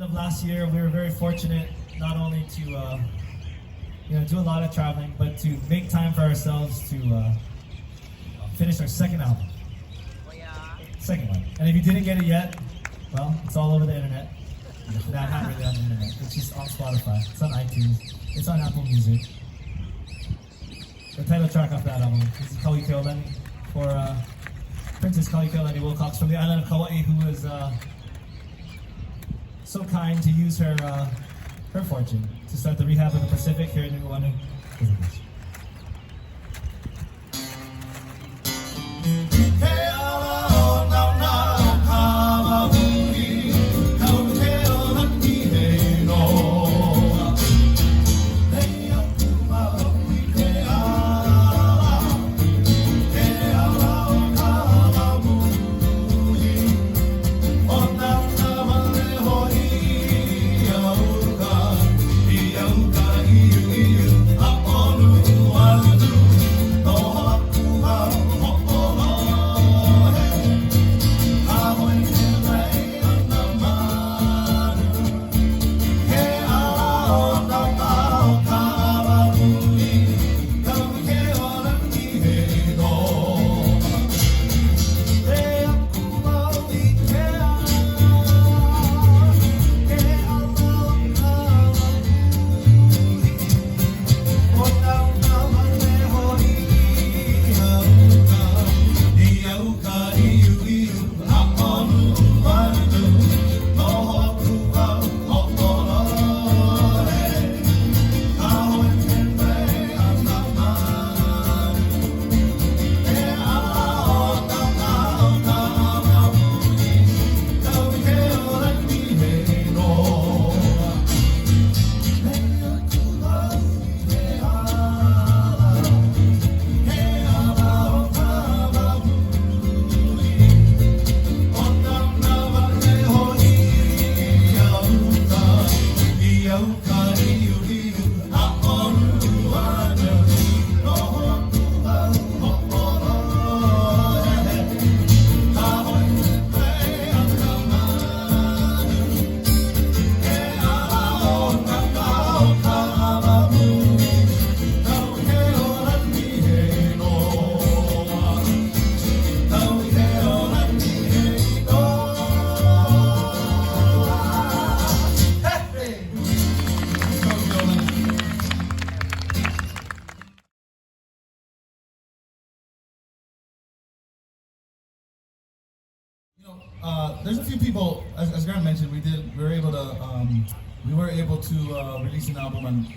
end of last year, we were very fortunate not only to do a lot of traveling, but to make time for ourselves to finish our second album. Second one. And if you didn't get it yet, well, it's all over the internet. Not really on the internet. It's just on Spotify. It's on iTunes. It's on Apple Music. The title track off that album is ʻIolani for Princess Kauikeōlani Wilcox from the island of Hawaii, who was so kind to use her fortune to start the rehab in the Pacific here in ʻIolani. There's a few people, as Grant mentioned, we were able to release an album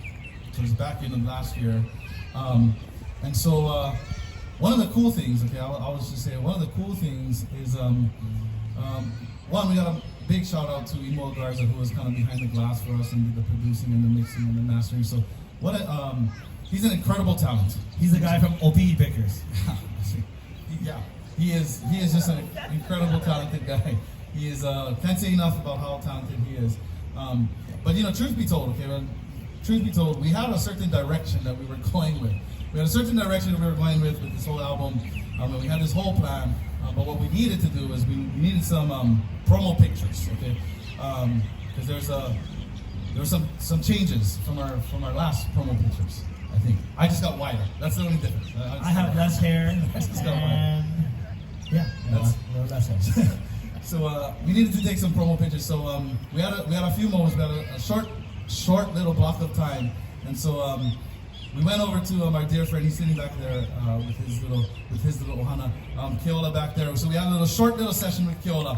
towards the back end of last year, and so one of the cool things, okay, I was just saying, one of the cool things is one, we got a big shout out to Imua Garza, who was kind of behind the glass for us and did the producing and the mixing and the mastering. So he's an incredible talent. He's the guy from OPE Pickers. Yeah. He is just an incredible talented guy. He is can't say enough about how talented he is. But truth be told, we had a certain direction that we were going with. We had a certain direction that we were going with this whole album. And we had this whole plan. But what we needed to do is we needed some promo pictures, okay? Because there were some changes from our last promo pictures. I think I just got wider. That's the only difference. I have less hair. I just got wider. Yeah, that's it. So we needed to take some promo pictures. So we had a few moments. We had a short little block of time, and so we went over to our dear friend. He's sitting back there with his little ohana, Keola back there. So we had a short little session with Keola,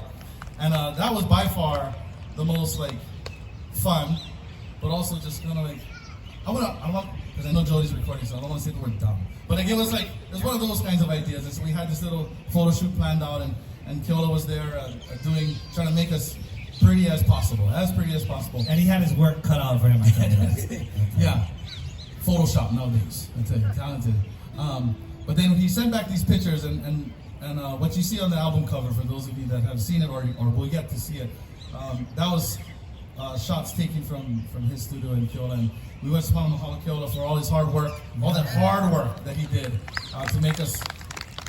and that was by far the most fun, but also just kind of I want because I know Jody's recording, so I don't want to say the word dumb. But it was one of those kinds of ideas. And so we had this little photo shoot planned out, and Keola was there trying to make us pretty as possible. And he had his work cut out for him, I tell you. Yeah, Photoshop nowadays, I tell you, talented. But then he sent back these pictures, and what you see on the album cover, for those of you that have seen it or will yet to see it, that was shots taken from his studio in Keola, and we went to mahalo Keola for all his hard work, that hard work that he did to make us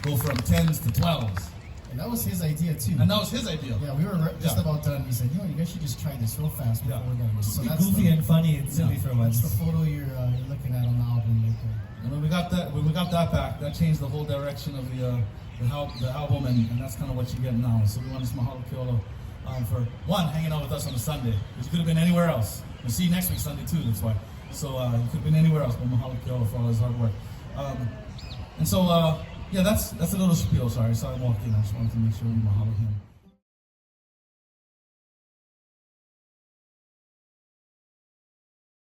go from 10s to 12s. That was his idea too. And that was his idea. Yeah, we were just about done. He said, you guys should just try this real fast before we're done. Just be goofy and funny and silly for once. That's the photo you're looking at on the album right there. And when we got that back, that changed the whole direction of the album, and that's kind of what you get now. So we want to mahalo Keola for one, hanging out with us on a Sunday, because you could have been anywhere else. We'll see you next week Sunday too. That's why. So you could have been anywhere else, but mahalo Keola for all his hard work. And so yeah, that's a little spiel. Sorry, I saw him walk in. I just wanted to make sure we mahalo him.